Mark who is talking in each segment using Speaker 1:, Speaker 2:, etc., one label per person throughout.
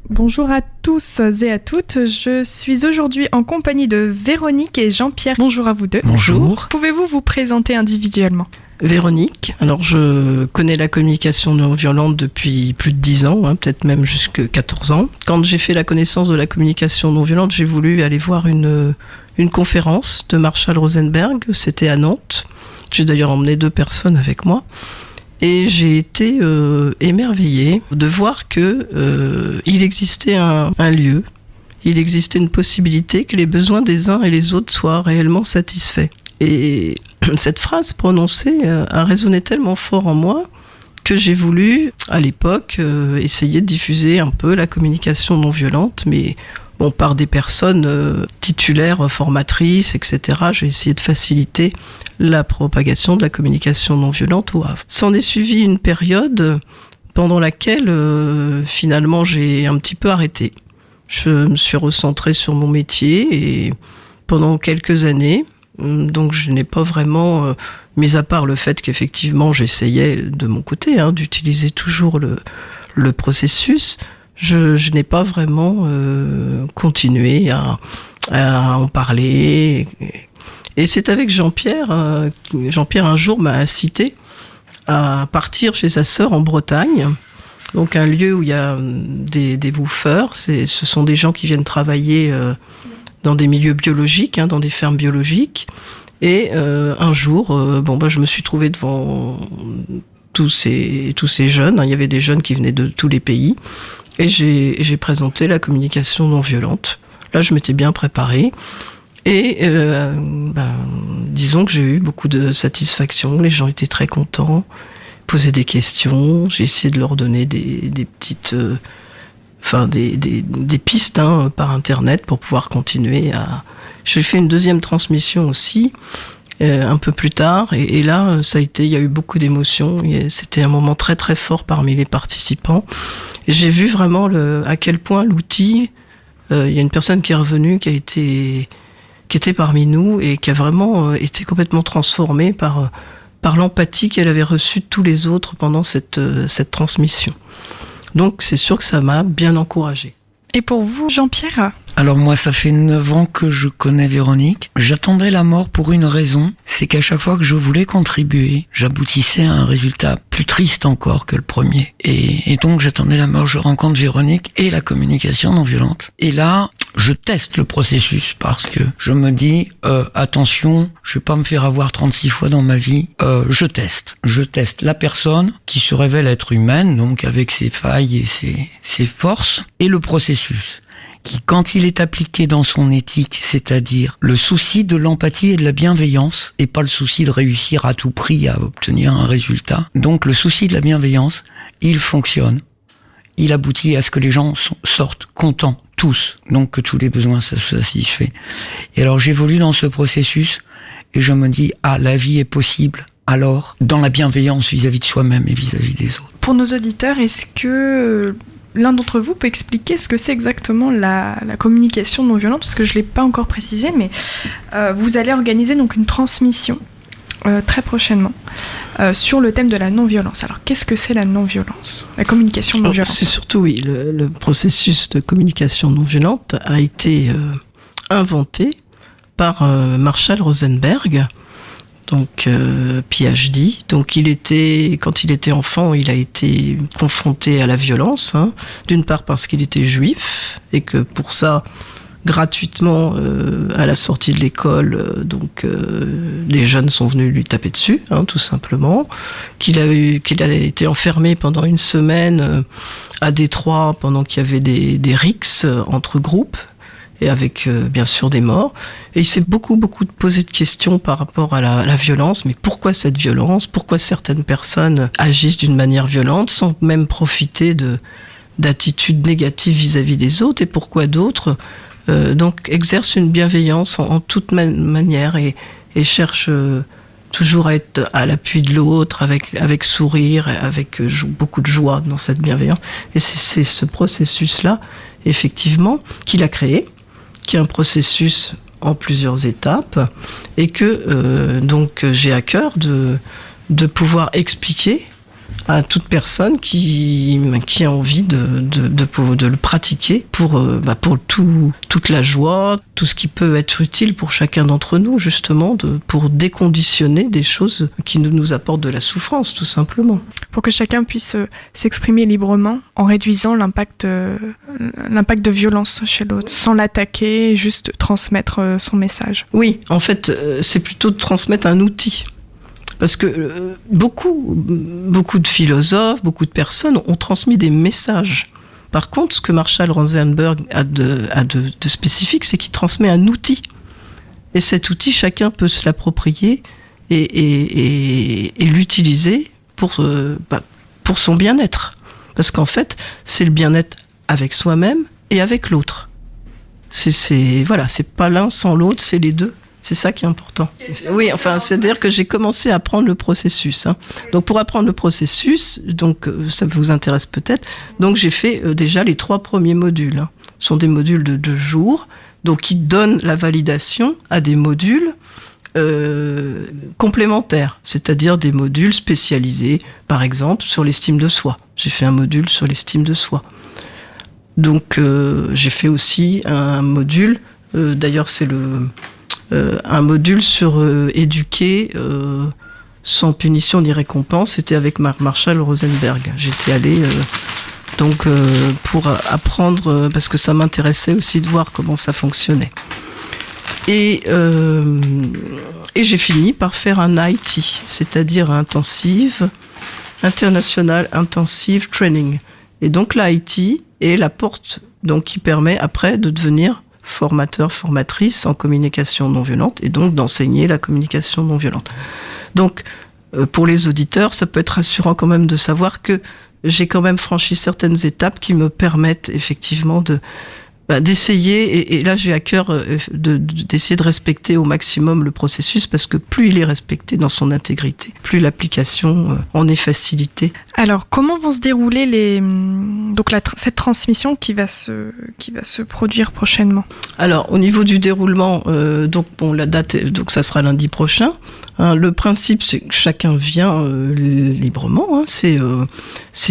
Speaker 1: Bonjour à tous et à toutes, je suis aujourd'hui en compagnie de Véronique et Jean-Pierre. Bonjour à vous deux.
Speaker 2: Bonjour.
Speaker 1: Pouvez-vous vous présenter individuellement ?
Speaker 2: Véronique, alors je connais la communication non violente depuis plus de 10 ans, peut-être même jusqu'à 14 ans. Quand j'ai fait la connaissance de la communication non violente, j'ai voulu aller voir une conférence de Marshall Rosenberg, c'était à Nantes. J'ai d'ailleurs emmené 2 personnes avec moi. Et j'ai été émerveillée de voir que il existait un lieu, il existait une possibilité que les besoins des uns et les autres soient réellement satisfaits. Et cette phrase prononcée a résonné tellement fort en moi que j'ai voulu, à l'époque, essayer de diffuser un peu la communication non violente, mais par des personnes titulaires, formatrices, etc. J'ai essayé de faciliter la propagation de la communication non violente au Havre. S'en est suivi une période pendant laquelle, finalement, j'ai un petit peu arrêté. Je me suis recentrée sur mon métier et pendant quelques années, donc je n'ai pas vraiment, mis à part le fait qu'effectivement j'essayais de mon côté d'utiliser toujours le processus, je n'ai pas vraiment continué à en parler. Et c'est avec Jean-Pierre, Jean-Pierre un jour m'a incité à partir chez sa sœur en Bretagne, donc un lieu où il y a des woofers, ce sont des gens qui viennent travailler dans des milieux biologiques, dans des fermes biologiques. Et un jour, je me suis trouvée devant tous ces jeunes. Il y avait des jeunes qui venaient de tous les pays. Et j'ai présenté la communication non violente. Là, je m'étais bien préparée. Et disons que j'ai eu beaucoup de satisfaction. Les gens étaient très contents, posaient des questions. J'ai essayé de leur donner des petites... des pistes par internet pour pouvoir continuer à... J'ai fait une deuxième transmission aussi un peu plus tard et là il y a eu beaucoup d'émotions. C'était un moment très très fort parmi les participants et j'ai vu vraiment à quel point l'outil, il y a une personne qui est revenue qui était parmi nous et qui a vraiment été complètement transformée par l'empathie qu'elle avait reçue de tous les autres pendant cette transmission. Donc c'est sûr que ça m'a bien encouragée.
Speaker 1: Et pour vous, Jean-Pierre ?
Speaker 3: Alors moi, ça fait 9 ans que je connais Véronique. J'attendais la mort pour une raison, c'est qu'à chaque fois que je voulais contribuer, j'aboutissais à un résultat plus triste encore que le premier. Et donc j'attendais la mort, je rencontre Véronique et la communication non violente. Et là, je teste le processus parce que je me dis, attention, je vais pas me faire avoir 36 fois dans ma vie. Je teste la personne qui se révèle être humaine, donc avec ses failles et ses forces, et le processus qui, quand il est appliqué dans son éthique, c'est-à-dire le souci de l'empathie et de la bienveillance, et pas le souci de réussir à tout prix à obtenir un résultat, donc le souci de la bienveillance, il fonctionne. Il aboutit à ce que les gens sortent contents, tous, donc que tous les besoins soient satisfaits. Et alors j'évolue dans ce processus, et je me dis, la vie est possible, alors, dans la bienveillance vis-à-vis de soi-même et vis-à-vis des autres.
Speaker 1: Pour nos auditeurs, est-ce que l'un d'entre vous peut expliquer ce que c'est exactement la communication non violente ? Parce que je ne l'ai pas encore précisé, mais vous allez organiser donc une transmission très prochainement sur le thème de la non-violence. Alors, qu'est-ce que c'est la non-violence ? La communication non-violente ?
Speaker 2: C'est surtout, le processus de communication non-violente a été inventé par Marshall Rosenberg, donc PhD. Donc quand il était enfant, il a été confronté à la violence, d'une part parce qu'il était juif et que pour ça, gratuitement, à la sortie de l'école, les jeunes sont venus lui taper dessus, tout simplement. Qu'il a été enfermé pendant une semaine à Détroit pendant qu'il y avait des rixes entre groupes. Et avec bien sûr des morts. Et il s'est beaucoup posé de questions par rapport à la violence. Mais pourquoi cette violence ? Pourquoi certaines personnes agissent d'une manière violente sans même profiter d'attitudes négatives vis-à-vis des autres ? Et pourquoi d'autres exercent une bienveillance en toute manière et cherchent toujours à être à l'appui de l'autre avec sourire, avec beaucoup de joie dans cette bienveillance. Et c'est ce processus-là, effectivement, qu'il a créé, qui est un processus en plusieurs étapes et que j'ai à cœur de pouvoir expliquer à toute personne qui a envie de le pratiquer pour toute la joie, tout ce qui peut être utile pour chacun d'entre nous, justement, pour déconditionner des choses qui nous apportent de la souffrance, tout simplement.
Speaker 1: Pour que chacun puisse s'exprimer librement en réduisant l'impact de violence chez l'autre, sans l'attaquer, juste transmettre son message.
Speaker 2: Oui, en fait, c'est plutôt de transmettre un outil. Parce que beaucoup de philosophes, beaucoup de personnes ont transmis des messages. Par contre, ce que Marshall Rosenberg a de spécifique, c'est qu'il transmet un outil. Et cet outil, chacun peut se l'approprier et l'utiliser pour son bien-être. Parce qu'en fait, c'est le bien-être avec soi-même et avec l'autre. C'est pas l'un sans l'autre, c'est les deux. C'est ça qui est important. Oui, enfin, c'est-à-dire que j'ai commencé à apprendre le processus. Donc, pour apprendre le processus, donc ça vous intéresse peut-être. Donc, j'ai fait déjà les 3 premiers modules. Ce sont des modules de 2 jours, donc qui donnent la validation à des modules complémentaires, c'est-à-dire des modules spécialisés, par exemple, sur l'estime de soi. J'ai fait un module sur l'estime de soi. Donc, j'ai fait aussi un module, d'ailleurs, c'est un module sur éduquer sans punition ni récompense. C'était avec Marshall Rosenberg. J'étais allée pour apprendre, parce que ça m'intéressait aussi de voir comment ça fonctionnait. Et j'ai fini par faire un IT, c'est-à-dire International Intensive Training. Et donc l'IT est la porte donc qui permet après de devenir formateur, formatrice en communication non violente et donc d'enseigner la communication non violente. Donc, pour les auditeurs, ça peut être rassurant quand même de savoir que j'ai quand même franchi certaines étapes qui me permettent effectivement d'essayer, et là j'ai à cœur d'essayer de respecter au maximum le processus, parce que plus il est respecté dans son intégrité, plus l'application en est facilitée.
Speaker 1: Alors, comment vont se dérouler cette transmission qui va se produire prochainement ? Alors,
Speaker 2: au niveau du déroulement, la date, donc ça sera lundi prochain. Le principe, c'est que chacun vient librement, c'est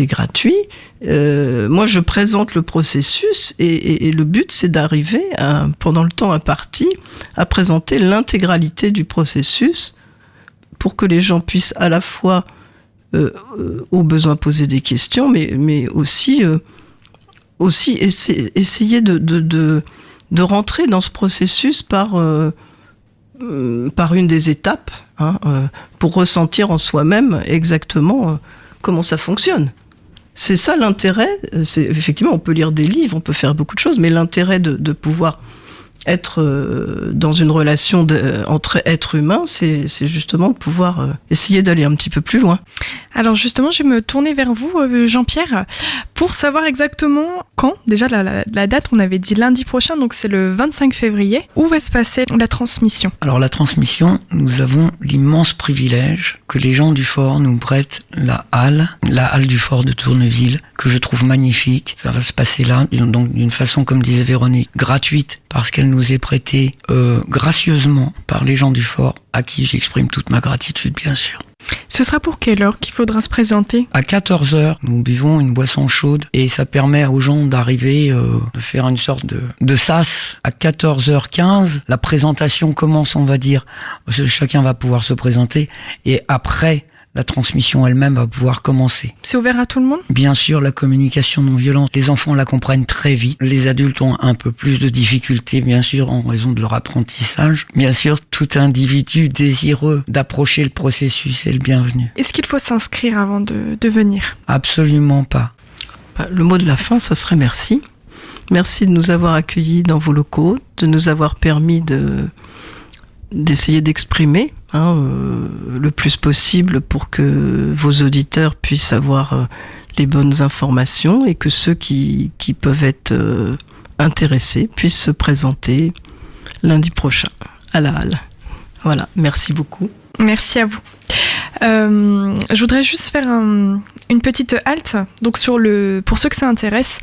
Speaker 2: gratuit. Moi, je présente le processus et le but, c'est d'arriver pendant le temps imparti à présenter l'intégralité du processus pour que les gens puissent à la fois au besoin poser des questions, mais aussi essayer de rentrer dans ce processus par une des étapes, pour ressentir en soi-même exactement comment ça fonctionne. C'est ça l'intérêt. Effectivement, on peut lire des livres, on peut faire beaucoup de choses, mais l'intérêt de pouvoir être dans une relation entre êtres humains, c'est justement de pouvoir essayer d'aller un petit peu plus loin.
Speaker 1: Alors justement, je vais me tourner vers vous, Jean-Pierre, pour savoir exactement quand. Déjà, la date, on avait dit lundi prochain, donc c'est le 25 février. Où va se passer la transmission ?
Speaker 3: Alors la transmission, nous avons l'immense privilège que les gens du fort nous prêtent la halle du fort de Tourneville, que je trouve magnifique. Ça va se passer là, donc d'une façon, comme disait Véronique, gratuite, parce qu'elle nous est prêtée gracieusement par les gens du fort, à qui j'exprime toute ma gratitude, bien sûr.
Speaker 1: Ce sera pour quelle heure qu'il faudra se présenter ?
Speaker 3: À 14h, nous buvons une boisson chaude et ça permet aux gens d'arriver, de faire une sorte de sas. À 14h15, la présentation commence, on va dire. Chacun va pouvoir se présenter et après, la transmission elle-même va pouvoir commencer.
Speaker 1: C'est ouvert à tout le monde ?
Speaker 3: Bien sûr, la communication non violente, les enfants la comprennent très vite. Les adultes ont un peu plus de difficultés, bien sûr, en raison de leur apprentissage. Bien sûr, tout individu désireux d'approcher le processus est le bienvenu.
Speaker 1: Est-ce qu'il faut s'inscrire avant de venir ?
Speaker 3: Absolument pas.
Speaker 2: Le mot de la fin, ça serait merci. Merci de nous avoir accueillis dans vos locaux, de nous avoir permis d'essayer d'exprimer le plus possible pour que vos auditeurs puissent avoir les bonnes informations et que ceux qui peuvent être intéressés puissent se présenter lundi prochain à la halle. Voilà, merci beaucoup.
Speaker 1: Merci à vous. Je voudrais juste faire une petite halte. Donc pour ceux que ça intéresse,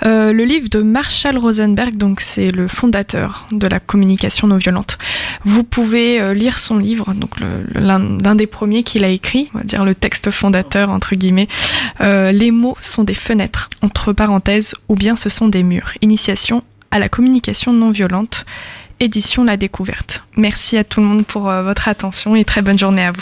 Speaker 1: le livre de Marshall Rosenberg, donc c'est le fondateur de la communication non violente. Vous pouvez lire son livre, donc l'un des premiers qu'il a écrit, on va dire le texte fondateur entre guillemets. Les mots sont des fenêtres entre parenthèses ou bien ce sont des murs. Initiation à la communication non violente. Édition La Découverte. Merci à tout le monde pour votre attention et très bonne journée à vous.